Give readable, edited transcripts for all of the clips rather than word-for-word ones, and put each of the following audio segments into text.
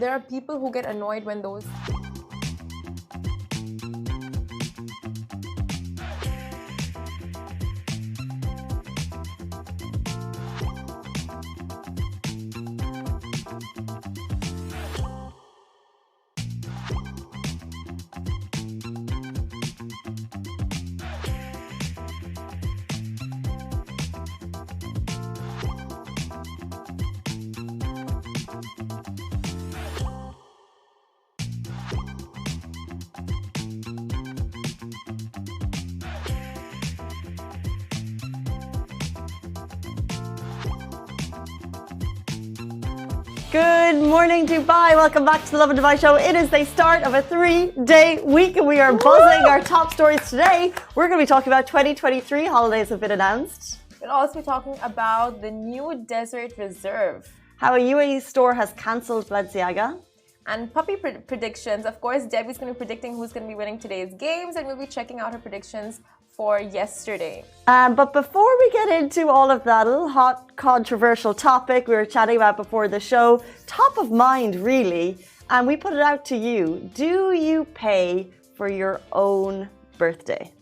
there are people who get annoyed when those... Good morning, Dubai. Welcome back to the Lovin Dubai show. It is the start of a 3-day week and we are buzzing our top stories today. We're going to be talking about 2023. Holidays have been announced. We'll also be talking about the new desert reserve. How a UAE store has cancelled Balenciaga. And puppy predictions. Of course, Debbie's going to be predicting who's going to be winning today's games, and we'll be checking out her predictions for yesterday. But before we get into all of that, a little hot, controversial topic we were chatting about before the show, top of mind, really, and we put it out to you. Do you pay for your own birthday?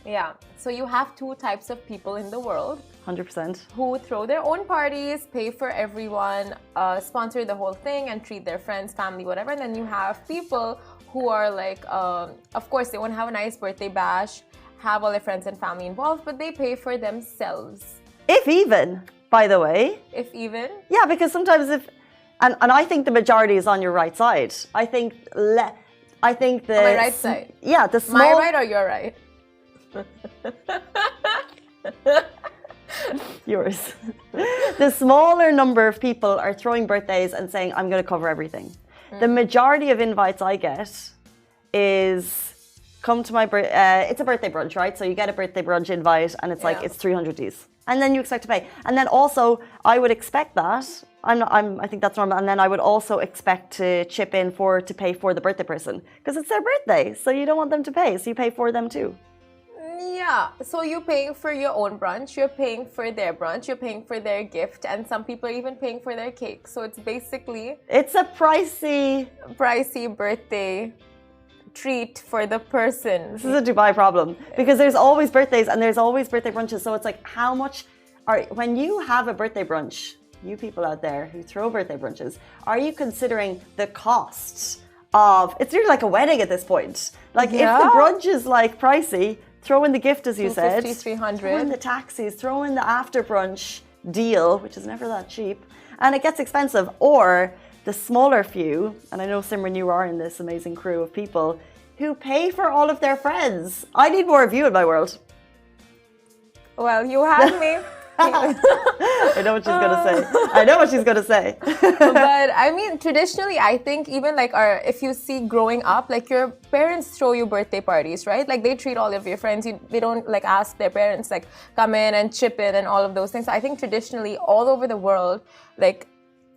Yeah. So you have two types of people in the world. 100%. Who throw their own parties, pay for everyone, sponsor the whole thing and treat their friends, family, whatever. And then you have people who are like, of course, they want to have a nice birthday bash, have all their friends and family involved, but they pay for themselves. If even, by the way. If even? Yeah, because sometimes and I think the majority is on your right side. I think the... On my right side? Yeah, the small... My right or your right? Yours. The smaller number of people are throwing birthdays and saying, I'm going to cover everything. The majority of invites I get is... Come to my it's a birthday brunch, right? So you get a birthday brunch invite and it's like, it's 300 Ds. And then you expect to pay. And then also, I would expect that. I think that's normal. And then I would also expect to chip in to pay for the birthday person. Because it's their birthday. So you don't want them to pay. So you pay for them too. Yeah. So you're paying for your own brunch. You're paying for their brunch. You're paying for their gift. And some people are even paying for their cake. So it's basically... It's a pricey birthday treat for the person. This is a Dubai problem because there's always birthdays and there's always birthday brunches. So it's like, how much when you have a birthday brunch, you people out there who throw birthday brunches, are you considering the costs of, it's really like a wedding at this point. Like if the brunch is like pricey, throw in the gift, as you said, 300, throw in the taxis, throw in the after brunch deal, which is never that cheap, and it gets expensive. Or the smaller few, and I know Simran, you are in this amazing crew of people who pay for all of their friends. I need more of you in my world. Well, you have me. I know what she's going to say. I know what she's going to say. But I mean, traditionally, I think even like if you see growing up, like your parents throw you birthday parties, right? Like they treat all of your friends. They don't like ask their parents like come in and chip in and all of those things. So I think traditionally all over the world, like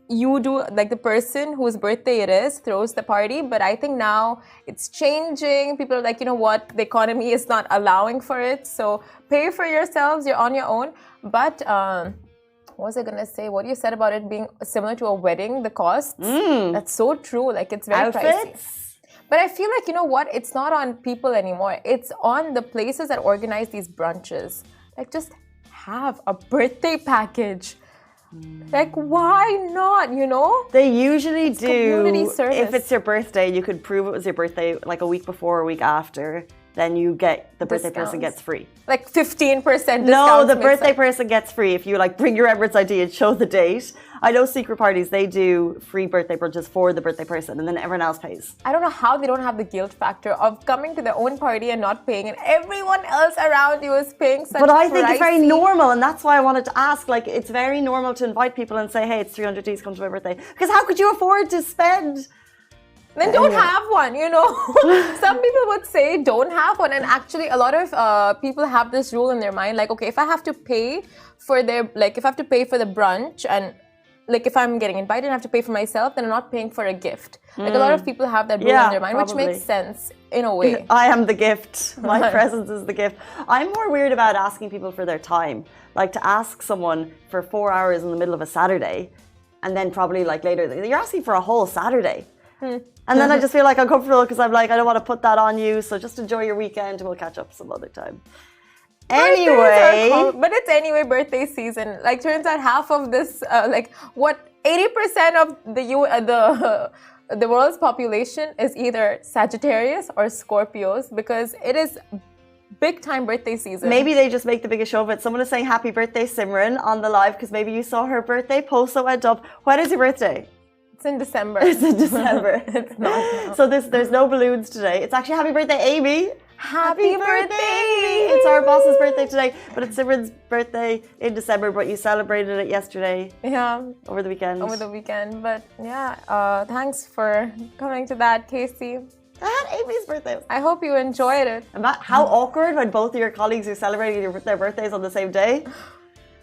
you do, like the person whose birthday it is throws the party. But I think now it's changing. People are like, you know what, the economy is not allowing for it, so pay for yourselves, you're on your own. But what was I gonna say? What you said about it being similar to a wedding, the costs, that's so true. Like it's very pricey. But I feel like, you know what, it's not on people anymore, it's on the places that organize these brunches. Like just have a birthday package. Like, why not, you know? They usually do. Community service. If it's your birthday, you could prove it was your birthday like a week before or a week after. Then you get, the birthday person gets free. Like 15% discount. No, the birthday person gets free if you like bring your Emirates ID and show the date. I know secret parties, they do free birthday brunches for the birthday person and then everyone else pays. I don't know how they don't have the guilt factor of coming to their own party and not paying, and everyone else around you is paying such. But I think it's very normal, and that's why I wanted to ask, like, it's very normal to invite people and say, hey, it's 300 Ds, come to my birthday. Because how could you afford to spend? Then don't have one, you know. Some people would say don't have one, and actually a lot of people have this rule in their mind, like, okay, if I have to pay for their, like, if I have to pay for the brunch, and like if I'm getting invited and I have to pay for myself, then I'm not paying for a gift. Like a lot of people have that rule in their mind, probably. which makes sense in a way. I am the gift. My presence is the gift. I'm more weird about asking people for their time. Like to ask someone for 4 hours in the middle of a Saturday. and then probably like later, you're asking for a whole Saturday. And then I just feel like uncomfortable because I'm like, I don't want to put that on you. So just enjoy your weekend. We'll catch up some other time. Anyway. But it's anyway birthday season. Like, turns out half of this, 80% of the world's population is either Sagittarius or Scorpios, because it is big time birthday season. Maybe they just make the biggest show of it. Someone is saying happy birthday, Simran, on the live, because maybe you saw her birthday post that went up. When is your birthday? It's in December. It's in December. It's not now. So there's no balloons today. It's actually happy birthday, Amy. Happy birthday! It's our boss's birthday today, but it's Simran's birthday in December, but you celebrated it yesterday. Yeah. Over the weekend. But yeah, thanks for coming to that, Casey. I had Amy's birthday. I hope you enjoyed it. And how awkward when both of your colleagues are celebrating their birthdays on the same day.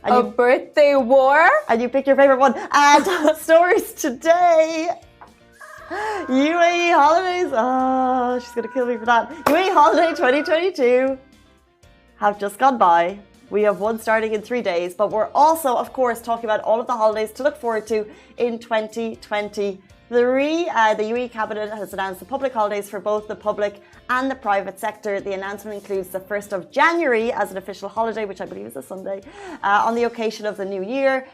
And a birthday war? And you pick your favorite one. And top stories today. UAE holidays. Oh, she's going to kill me for that. UAE holiday 2022 have just gone by. We have one starting in 3 days, but we're also, of course, talking about all of the holidays to look forward to in 2023. The UAE cabinet has announced the public holidays for both the public and the private sector. The announcement includes the 1st of January as an official holiday, which I believe is a Sunday, on the occasion of the new year.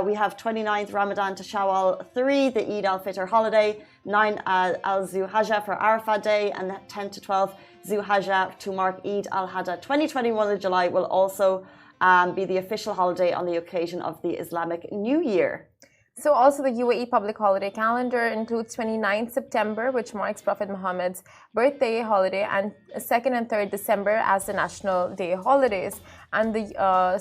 We have 29th Ramadan to Shawwal 3, the Eid al-Fitr holiday, 9 al-Zuhajjah for Arafah Day, and 10 to 12 Zuhajjah to mark Eid al-Adha. 2021 of July will also be the official holiday on the occasion of the Islamic New Year. So also the UAE public holiday calendar includes 29th September, which marks Prophet Muhammad's birthday holiday, and 2nd and 3rd December as the National Day holidays. And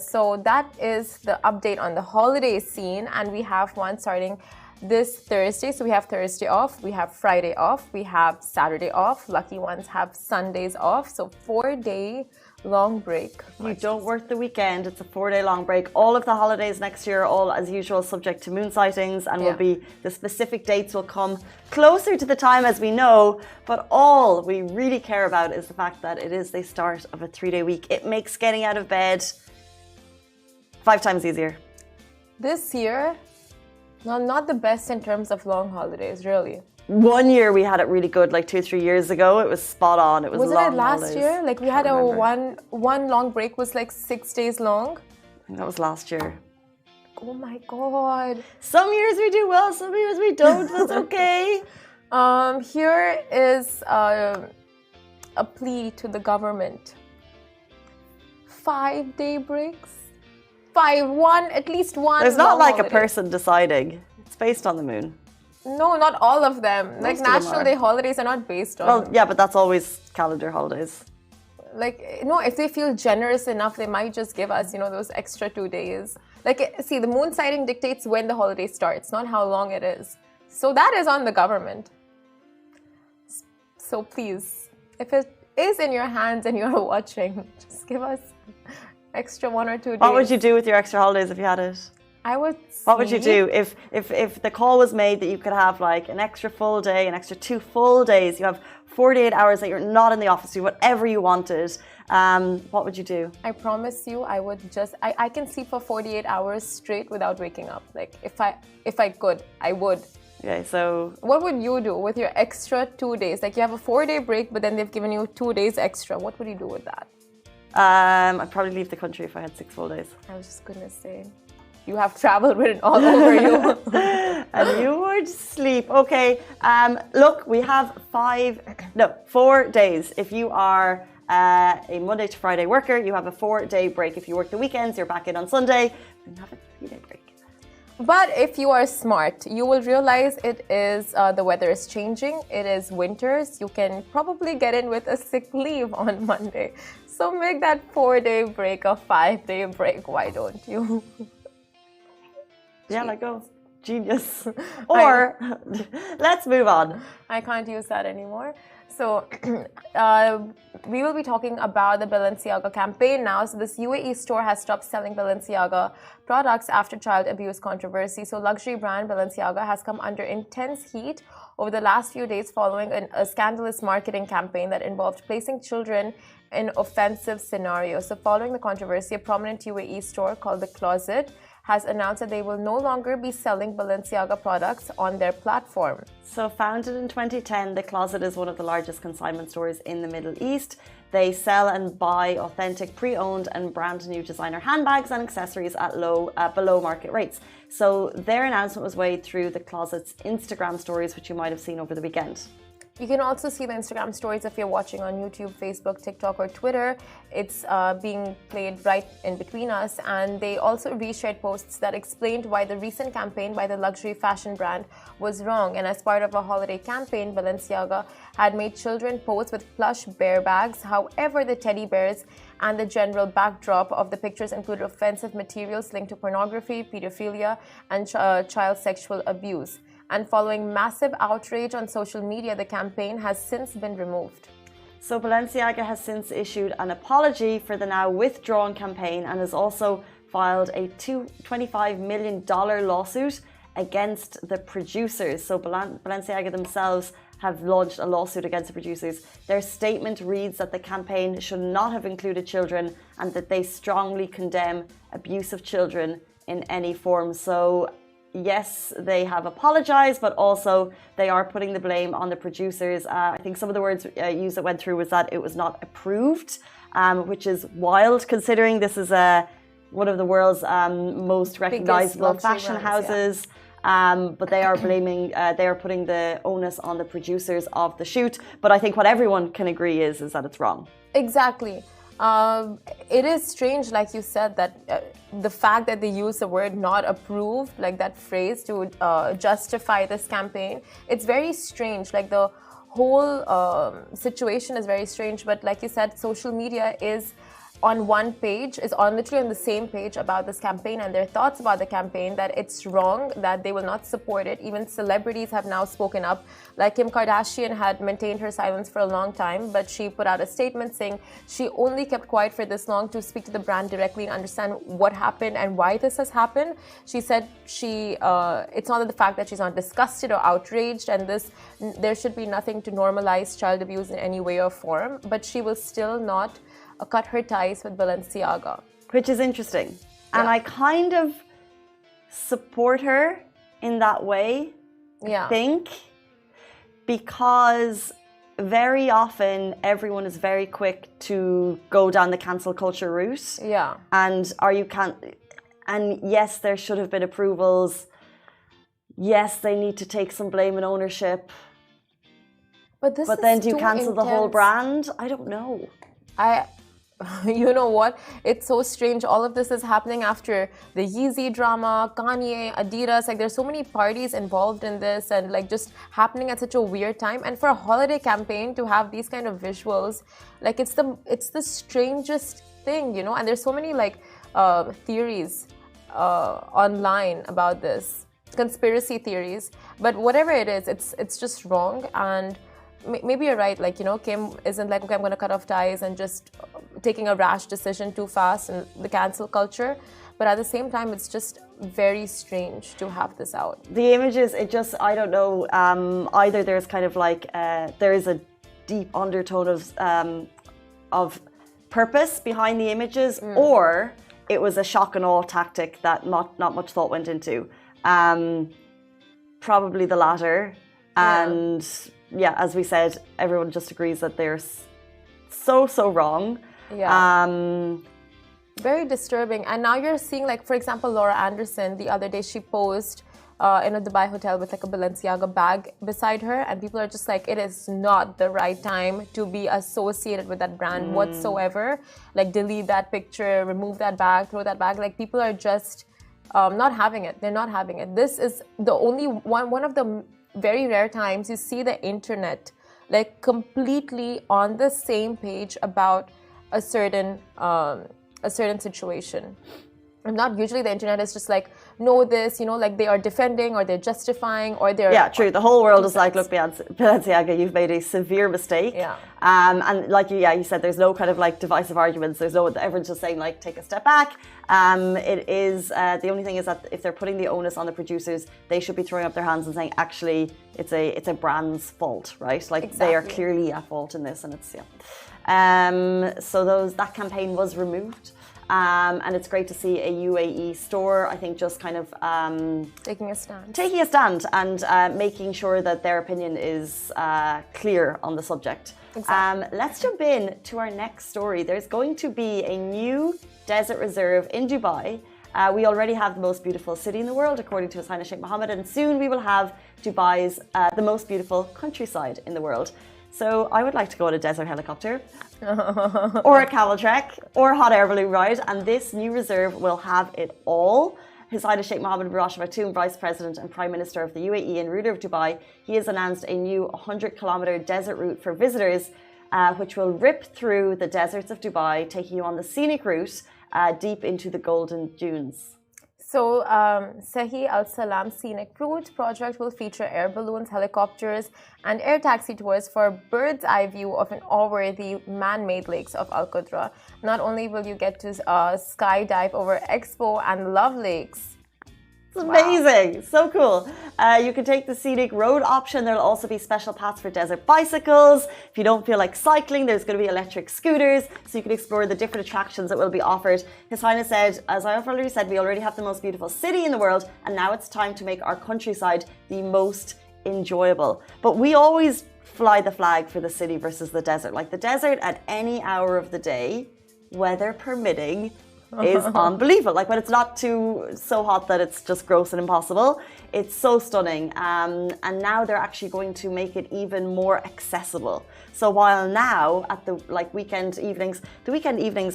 so that is the update on the holiday scene, and we have one starting this Thursday. So we have Thursday off, we have Friday off, we have Saturday off. Lucky ones have Sundays off. So 4-day long break. You don't work the weekend. It's a 4-day long break. All of the holidays next year are all, as usual, subject to moon sightings, and will be, the specific dates will come closer to the time as we know. But all we really care about is the fact that it is the start of a 3-day week. It makes getting out of bed 5 times easier. This year, not the best in terms of long holidays, really. One year we had it really good, like 2 or 3 years ago. It was spot on. It was long Wasn't it last holidays. year? Like we had one long break was like 6 days long. I think that was last year. Oh my God. Some years we do well, some years we don't. That's okay. Here is a plea to the government. 5-day breaks. At least one. There's not like holiday. a person deciding. It's based on the moon. No, not all of them. Most like of them National are. Day holidays are not based on. Well, yeah, but that's always calendar holidays. Like, no, if they feel generous enough, they might just give us, those extra 2 days. Like, see, the moon sighting dictates when the holiday starts, not how long it is. So that is on the government. So please, if it is in your hands and you're watching, just give us extra 1 or 2 days. What would you do with your extra holidays if you had it? I would see. What would you do if the call was made that you could have like an extra full day, an extra 2 full days? You have 48 hours that you're not in the office, do whatever you wanted. What would you do? I promise you, I would I can sleep for 48 hours straight without waking up. Like if I could, I would. Okay, so what would you do with your extra 2 days? Like you have a 4-day break, but then they've given you 2 days extra. What would you do with that? I'd probably leave the country if I had 6 full days. I was just gonna say, you have travel written all over you. And you would sleep. Okay, look, we have 4 days. If you are a Monday to Friday worker, you have a 4-day break. If you work the weekends, you're back in on Sunday, and you have a 3-day break. But if you are smart, you will realize it is the weather is changing. It is winters. You can probably get in with a sick leave on Monday. So make that 4-day break a 5-day break. Why don't you? Yeah, like go. Genius. Or let's move on. I can't use that anymore. So we will be talking about the Balenciaga campaign now. So this UAE store has stopped selling Balenciaga products after child abuse controversy. So luxury brand Balenciaga has come under intense heat over the last few days following a scandalous marketing campaign that involved placing children in offensive scenarios. So following the controversy, a prominent UAE store called The Closet has announced that they will no longer be selling Balenciaga products on their platform. So founded in 2010, The Closet is one of the largest consignment stores in the Middle East. They sell and buy authentic, pre-owned and brand new designer handbags and accessories at below market rates. So their announcement was weighed through The Closet's Instagram stories, which you might have seen over the weekend. You can also see the Instagram stories if you're watching on YouTube, Facebook, TikTok, or Twitter. It's being played right in between us. And they also reshared posts that explained why the recent campaign by the luxury fashion brand was wrong. And as part of a holiday campaign, Balenciaga had made children pose with plush bear bags. However, the teddy bears and the general backdrop of the pictures included offensive materials linked to pornography, pedophilia, and child sexual abuse. And following massive outrage on social media, the campaign has since been removed. So Balenciaga has since issued an apology for the now withdrawn campaign and has also filed a $25 million lawsuit against the producers. So Balenciaga themselves have launched a lawsuit against the producers. Their statement reads that the campaign should not have included children and that they strongly condemn abuse of children in any form. So yes, they have apologized, but also they are putting the blame on the producers. I think some of the words used that went through was that it was not approved, which is wild considering this is one of the world's most recognizable fashion houses. Yeah. But they are blaming, they are putting the onus on the producers of the shoot. But I think what everyone can agree is that it's wrong. Exactly. It is strange, like you said, that the fact that they use the word not approved, like that phrase, to justify this campaign, it's very strange. Like the whole situation is very strange. But like you said, social media is on one page, is on literally on the same page about this campaign and their thoughts about the campaign, that it's wrong, that they will not support it. Even celebrities have now spoken up. Like Kim Kardashian had maintained her silence for a long time, but she put out a statement saying she only kept quiet for this long to speak to the brand directly and understand what happened and why this has happened. She said it's not the fact that she's not disgusted or outraged, and there should be nothing to normalize child abuse in any way or form, but she will still not cut her ties with Balenciaga. Which is interesting. Yeah. And I kind of support her in that way, I think, because very often everyone is very quick to go down the cancel culture route. Yeah. And yes, there should have been approvals. Yes, they need to take some blame and ownership. But then do you cancel the whole brand? I don't know. You know what? It's so strange. All of this is happening after the Yeezy drama, Kanye, Adidas. Like, there's so many parties involved in this, and like just happening at such a weird time. And for a holiday campaign to have these kind of visuals, like it's the strangest thing, you know. And there's so many like theories online about this, conspiracy theories. But whatever it is, it's just wrong. And maybe you're right, like, you know, Kim isn't like, okay, I'm going to cut off ties and just taking a rash decision too fast in the cancel culture. But at the same time, it's just very strange to have this out. The images, I don't know, either there's kind of like, there is a deep undertone of purpose behind the images, or it was a shock and awe tactic that not much thought went into. Probably the latter. Yeah. And yeah, as we said, everyone just agrees that they're so wrong. Yeah. Very disturbing. And now you're seeing, like, for example, Laura Anderson, the other day she posed in a Dubai hotel with like a Balenciaga bag beside her, and people are just like, it is not the right time to be associated with that brand whatsoever. Like, delete that picture, remove that bag, throw that bag. Like, people are just not having it. They're not having it. This is the only one of the very rare times you see the internet like completely on the same page about a certain situation. And not usually the internet is just like, know this, you know, like they are defending or they're justifying or they're... Yeah, true. The whole world is like, look, Balenciaga, you've made a severe mistake. Yeah. And like you said, there's no kind of like divisive arguments. There's no, everyone's just saying like, take a step back. It is, the only thing is that if they're putting the onus on the producers, they should be throwing up their hands and saying, actually, it's a brand's fault, right? Like They are clearly at fault in this, and it's, so that campaign was removed. And it's great to see a UAE store, I think, just kind of taking a stand. Taking a stand and making sure that their opinion is clear on the subject. Exactly. Let's jump in to our next story. There's going to be a new desert reserve in Dubai. We already have the most beautiful city in the world, according to His Highness Sheikh Mohammed, and soon we will have Dubai's the most beautiful countryside in the world. So I would like to go on a desert helicopter, or a camel trek, or a hot air balloon ride, and this new reserve will have it all. His Highness Sheikh Mohammed bin Rashid Al Maktoum, Vice President and Prime Minister of the UAE and ruler of Dubai, he has announced a new 100-kilometer desert route for visitors, which will rip through the deserts of Dubai, taking you on the scenic route deep into the golden dunes. So, Sehi Al Salam Scenic Route project will feature air balloons, helicopters, and air taxi tours for a bird's eye view of an awe-worthy man-made lakes of Al Qudra. Not only will you get to skydive over Expo and Love Lakes. It's amazing. Wow. So cool. You can take the scenic road option. There'll also be special paths for desert bicycles. If you don't feel like cycling, there's going to be electric scooters, so you can explore the different attractions that will be offered. His Highness said, as I have already said, we already have the most beautiful city in the world, and now it's time to make our countryside the most enjoyable. But we always fly the flag for the city versus the desert. Like the desert at any hour of the day, weather permitting, is unbelievable. Like when it's not so hot that it's just gross and impossible, it's so stunning. And now they're actually going to make it even more accessible. So while now at the weekend evenings,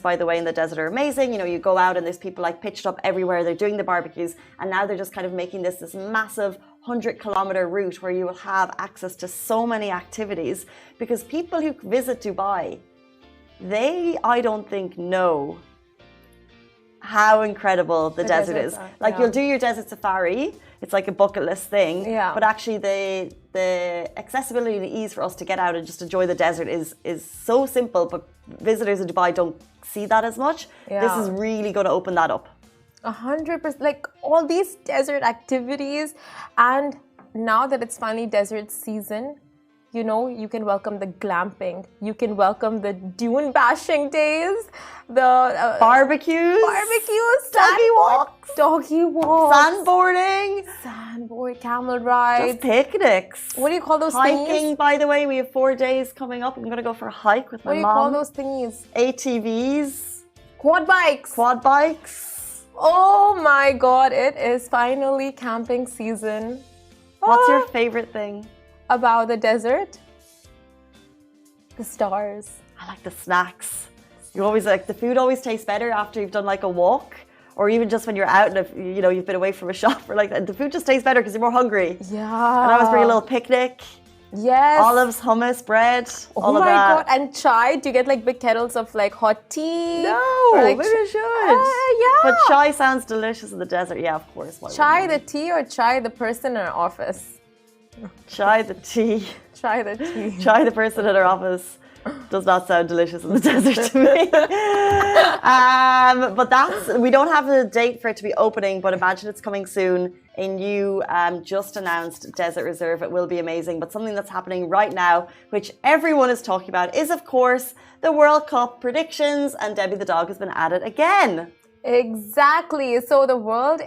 by the way, in the desert are amazing. You know, you go out and there's people like pitched up everywhere. They're doing the barbecues, and now they're just kind of making this massive 100-kilometer route where you will have access to so many activities, because people who visit Dubai, I don't think know how incredible the desert is. Like you'll do your desert safari, it's like a bucket list thing, but actually the accessibility and ease for us to get out and just enjoy the desert is so simple, but visitors in Dubai don't see that as much. This is really going to open that up. 100%, like all these desert activities, and now that it's finally desert season, you know, you can welcome the glamping, you can welcome the dune bashing days, the barbecues, doggy walks, sandboarding, camel rides, just picnics. What do you call those Hiking, thingies? by the way, we have 4 days coming up. I'm going to go for a hike with my mom. What do you call those thingies? ATVs. Quad bikes. Oh my God, it is finally camping season. What's your favorite thing about the desert? The stars. I like the snacks. You always the food always tastes better after you've done like a walk, or even just when you're out and if, you know, you've been away from a shop, or like the food just tastes better because you're more hungry. Yeah. And I always bring a little picnic. Yes. Olives, hummus, bread. Oh my God. And chai. Do you get like big kettles of like hot tea? No, like, maybe I should. Yeah. But chai sounds delicious in the desert. Yeah, of course. Chai the tea or chai the person in our office? Chai the tea. Chai the tea. Chai the person in our office does not sound delicious in the desert to me. But we don't have a date for it to be opening, but imagine it's coming soon. A new just announced desert reserve. It will be amazing. But something that's happening right now, which everyone is talking about, is of course the World Cup predictions, and Debbie the dog has been added again. Exactly. So the World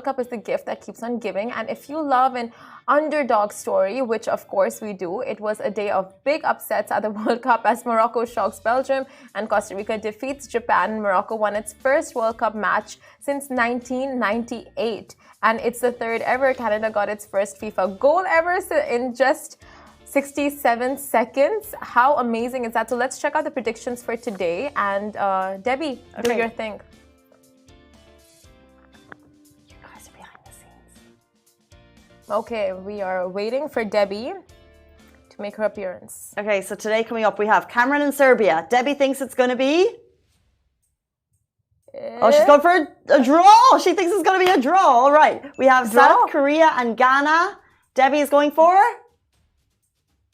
Cup is the gift that keeps on giving, and if you love an underdog story, which of course we do, it was a day of big upsets at the World Cup as Morocco shocks Belgium and Costa Rica defeats Japan. Morocco won its first World Cup match since 1998, and it's the third ever. Canada got its first FIFA goal ever in just 67 seconds. How amazing is that? So let's check out the predictions for today, and Debbie, do your thing. Okay, we are waiting for Debbie to make her appearance. Okay, so today coming up, we have Cameroon and Serbia. Debbie thinks it's going to be... Oh, she's going for a draw. She thinks it's going to be a draw. All right. We have South Korea and Ghana. Debbie is going for...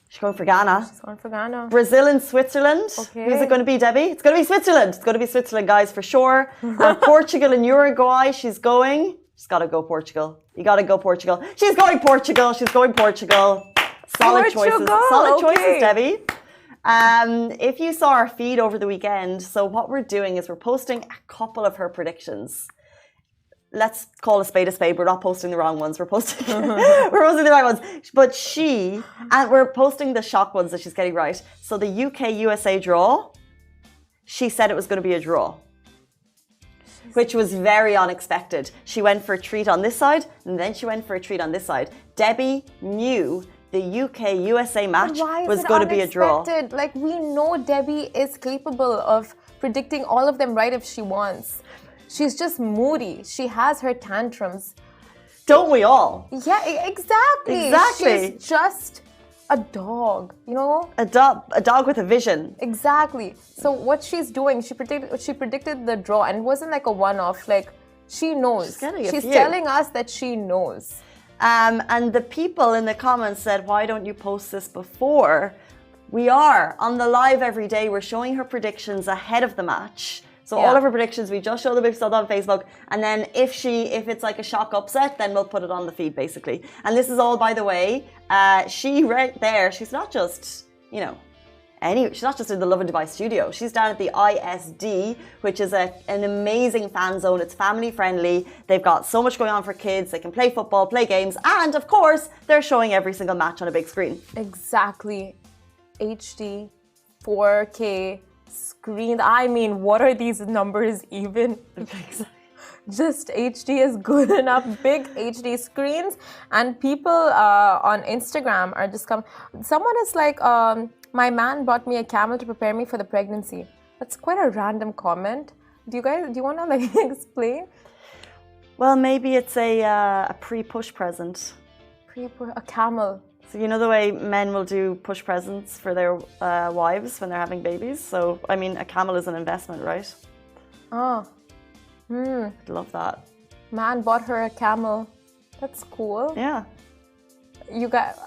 She's going for Ghana. She's going for Ghana. Brazil and Switzerland. Okay. Who's it going to be, Debbie? It's going to be Switzerland. It's going to be Switzerland, guys, for sure. Portugal and Uruguay. She's going... She's got to go Portugal. You got to go Portugal. She's going Portugal. She's going Portugal. Solid choices. Solid choices, Debbie. If you saw our feed over the weekend, so what we're doing is we're posting a couple of her predictions. Let's call a spade a spade. We're not posting the wrong ones. We're posting the right ones. But we're posting the shock ones that she's getting right. So the UK-USA draw, she said it was going to be a draw, which was very unexpected. She went for a treat on this side, and then she went for a treat on this side. Debbie knew the UK-USA match was going to be a draw. Like, we know Debbie is capable of predicting all of them right if she wants. She's just moody. She has her tantrums. Don't we all? Yeah, exactly. Exactly. She's just a dog, you know? A dog with a vision. Exactly. So what she's doing, she predicted the draw, and it wasn't like a one-off. Like, she knows. She's telling us that she knows. And the people in the comments said, why don't you post this before? We are on the live every day. We're showing her predictions ahead of the match. So all of her predictions, we just show them episode on Facebook. And then if it's like a shock upset, then we'll put it on the feed, basically. And this is all, by the way, she right there, she's not just, she's not just in the Lovin Dubai studio. She's down at the ISD, which is an amazing fan zone. It's family friendly. They've got so much going on for kids. They can play football, play games. And of course, they're showing every single match on a big screen. Exactly. HD, 4K, screen. I mean, what are these numbers even? Just HD is good enough. Big HD screens. And people on Instagram are just someone is like, my man bought me a camel to prepare me for the pregnancy. That's quite a random comment. Do you want to explain? Well, maybe it's a pre-push present. A camel. So you know the way men will do push presents for their wives when they're having babies? So, I mean, a camel is an investment, right? Oh. I'd love that. Man bought her a camel. That's cool. Yeah. You got,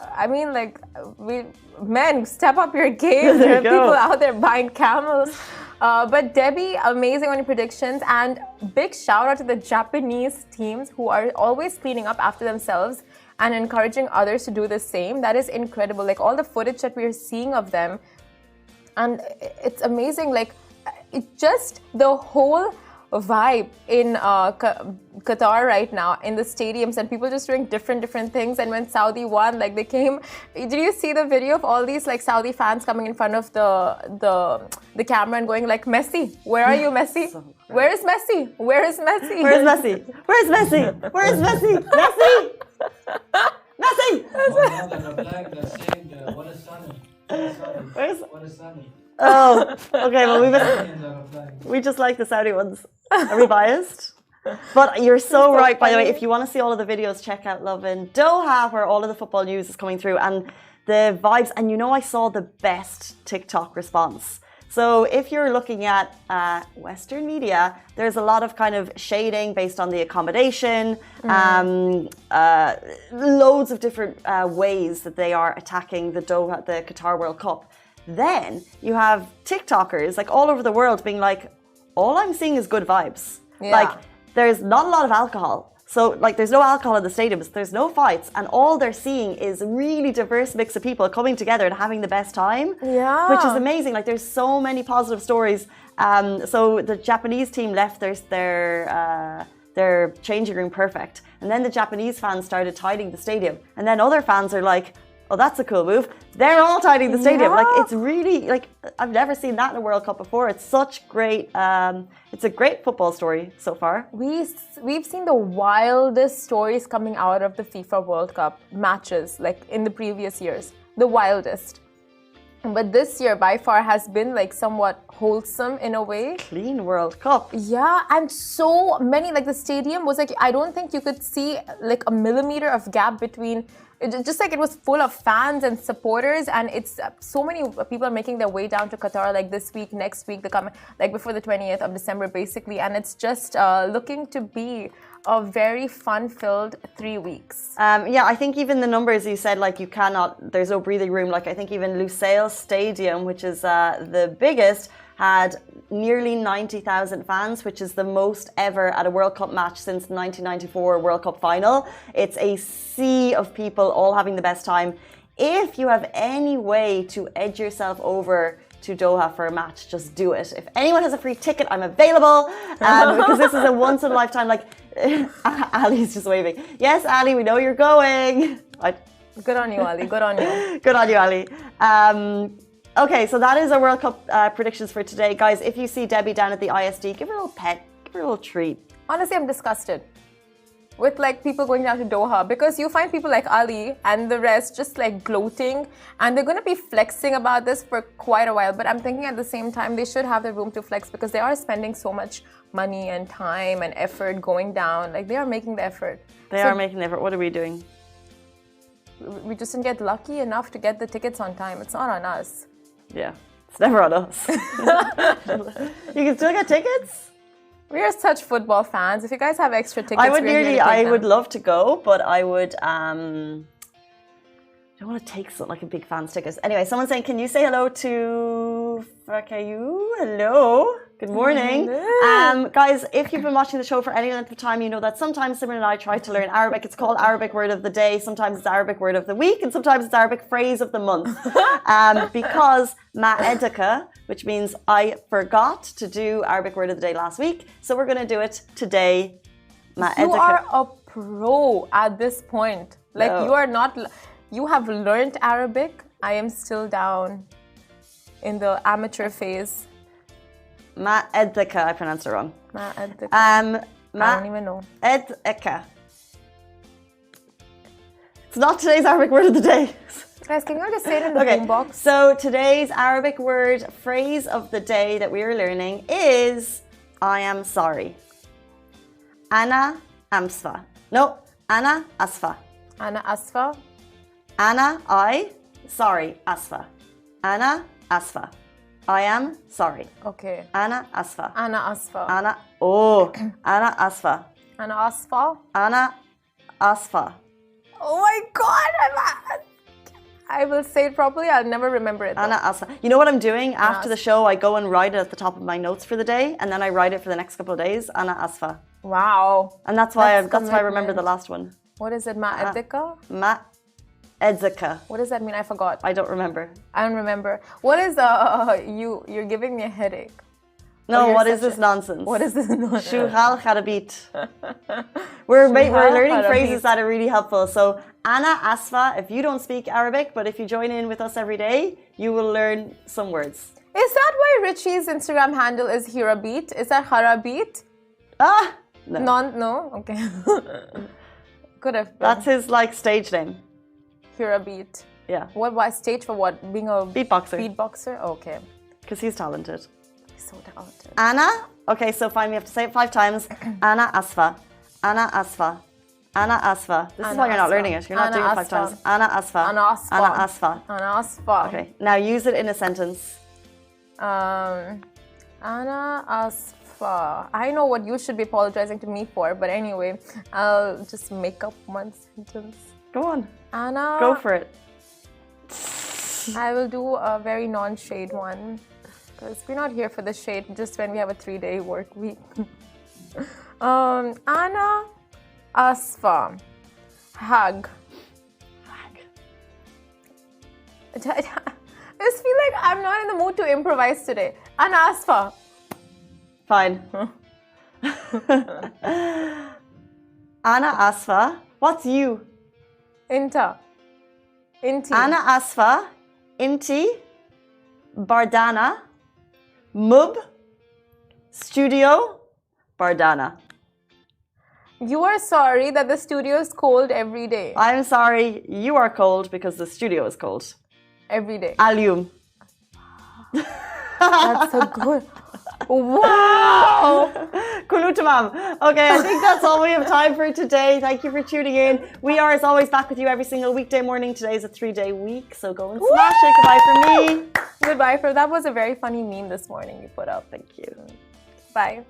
men, step up your game. There are people out there buying camels. But Debbie, amazing on your predictions, and big shout out to the Japanese teams who are always cleaning up after themselves and encouraging others to do the same. That is incredible. Like, all the footage that we are seeing of them, and it's amazing. Like, it just the whole vibe in Qatar right now in the stadiums, and people just doing different things. And when Saudi won, like, they came. Did you see the video of all these like Saudi fans coming in front of the camera and going like, Messi, where are you, Messi? Where is Messi? Where is Messi? Where is Messi? Where is Messi? Where is Messi? Messi! Messi! What is sunny? Oh, okay. Well, we just like the Saudi ones. Are we biased? But you're so right, by the way. If you want to see all of the videos, check out Lovin Doha, where all of the football news is coming through, and the vibes. And I saw the best TikTok response. So if you're looking at Western media, there's a lot of kind of shading based on the accommodation, loads of different ways that they are attacking the Qatar World Cup. Then you have TikTokers like all over the world being like, all I'm seeing is good vibes. Yeah. Like, there's not a lot of alcohol. So, like, there's no alcohol in the stadiums, there's no fights, and all they're seeing is a really diverse mix of people coming together and having the best time. Yeah. Which is amazing. Like, there's so many positive stories. So the Japanese team left their changing room perfect. And then the Japanese fans started tidying the stadium. And then other fans are like, oh, that's a cool move. They're all tidying the stadium. Yeah. Like, it's really, like, I've never seen that in a World Cup before. It's such great, it's a great football story so far. We've seen the wildest stories coming out of the FIFA World Cup matches, like in the previous years. The wildest. But this year, by far, has been like somewhat wholesome in a way. Clean World Cup. Yeah, and so many, like the stadium was like, I don't think you could see like a millimeter of gap between. Just like it was full of fans and supporters, and it's so many people are making their way down to Qatar like this week, next week, like before the 20th of December basically, and it's just looking to be a very fun-filled 3 weeks. Yeah, I think even the numbers you said, like there's no breathing room. Like I think even Lusail Stadium, which is the biggest, had nearly 90,000 fans, which is the most ever at a World Cup match since the 1994 World Cup final. It's a sea of people all having the best time. if you have any way to edge yourself over to Doha for a match, just do it. If anyone has a free ticket, I'm available, because this is a once in a lifetime. Like Ali's just waving. Yes, Ali, we know you're going. Good on you, Ali. Good on you. Good on you, Ali. Okay, so that is our World Cup predictions for today, guys. If you see Debbie down at the ISD, give her a little pet, give her a little treat. Honestly, I'm disgusted with like people going down to Doha, because you find people like Ali and the rest just like gloating, and they're going to be flexing about this for quite a while. But I'm thinking at the same time they should have the room to flex, because they are spending so much money and time and effort going down. Like, they are making the effort. They are making the effort. What are we doing? We just didn't get lucky enough to get the tickets on time. It's not on us. Yeah, it's never on us. You can still get tickets? We are such football fans. If you guys have extra tickets, I would love to go, but I would, I don't want to take like a big fan's tickets. Anyway, someone's saying, can you say hello to Fakayu? Hello. Good morning. Guys, if you've been watching the show for any length of time, you know that sometimes Simran and I try to learn Arabic. It's called Arabic Word of the Day. Sometimes it's Arabic Word of the Week, and sometimes it's Arabic Phrase of the Month. Because ma'edaka, which means I forgot to do Arabic Word of the Day last week, so we're going to do it today. Ma'edaka. You are a pro at this point. Like, No. you are not... You have learned Arabic. I am still down in the amateur phase. Ma'edaka, I pronounced it wrong. Ma'edaka. I don't even know. Ma'edaka. It's not today's Arabic Word of the Day. Guys, can you just say it in the boombox? So today's Arabic word phrase of the day that we are learning is I am sorry. Ana amsfa. No, ana asfa. Ana asfa. Ana, I, sorry, asfa. Ana asfa. I am sorry. Okay. Ana asfa. Ana asfa. Ana asfa. Ana asfa. Ana asfa. Oh my God! I will say it properly. I'll never remember it. Ana asfa. You know what I'm doing? After the show, I go and write it at the top of my notes for the day, and then I write it for the next couple of days. Ana asfa. Wow. And that's why I remember the last one. What is it? Ma'edaka? Ma'edzaka. What does that mean? I forgot. I don't remember. I don't remember. What is you're giving me a headache. No, what is this nonsense? What is this nonsense? Shuhal kharabit. We're learning phrases that are really helpful. So, Ana Asfa, if you don't speak Arabic, but if you join in with us every day, you will learn some words. Is that why Richie's Instagram handle is Hirabit? Is that Harabit? No. No? Okay. Could have been. That's his stage name. Hirabit. Yeah. Why stage for what? Being a beatboxer. Beatboxer? Okay. Because he's talented. So talented. Ana, okay, so fine, we have to say it 5 times. Ana Asfa. Ana Asfa. Ana Asfa. This is why you're not learning it. You're not doing it 5 times. Ana Asfa. Ana Asfa. Ana Asfa. Ana Asfa. Okay, now use it in a sentence. Ana Asfa. I know what you should be apologizing to me for, but anyway, I'll just make up one sentence. Go on. Ana. Go for it. I will do a very non-shade one. Because we're not here for the shade, just when we have a 3-day work week. Ana Asfa. Hug. I just feel like I'm not in the mood to improvise today. Ana Asfa. Fine. Ana Asfa. What's you? Inta. Inti. Ana Asfa. Inti. Bardana. Mub, studio, Bardana. You are sorry that the studio is cold every day. I'm sorry you are cold because the studio is cold. Every day. Alium. That's so good. Wow! Kulu tamam. Okay, I think that's all we have time for today. Thank you for tuning in. We are, as always, back with you every single weekday morning. Today is a 3-day week, so go and smash it. Goodbye from me. Goodbye. That was a very funny meme this morning you put up. Thank you. Bye.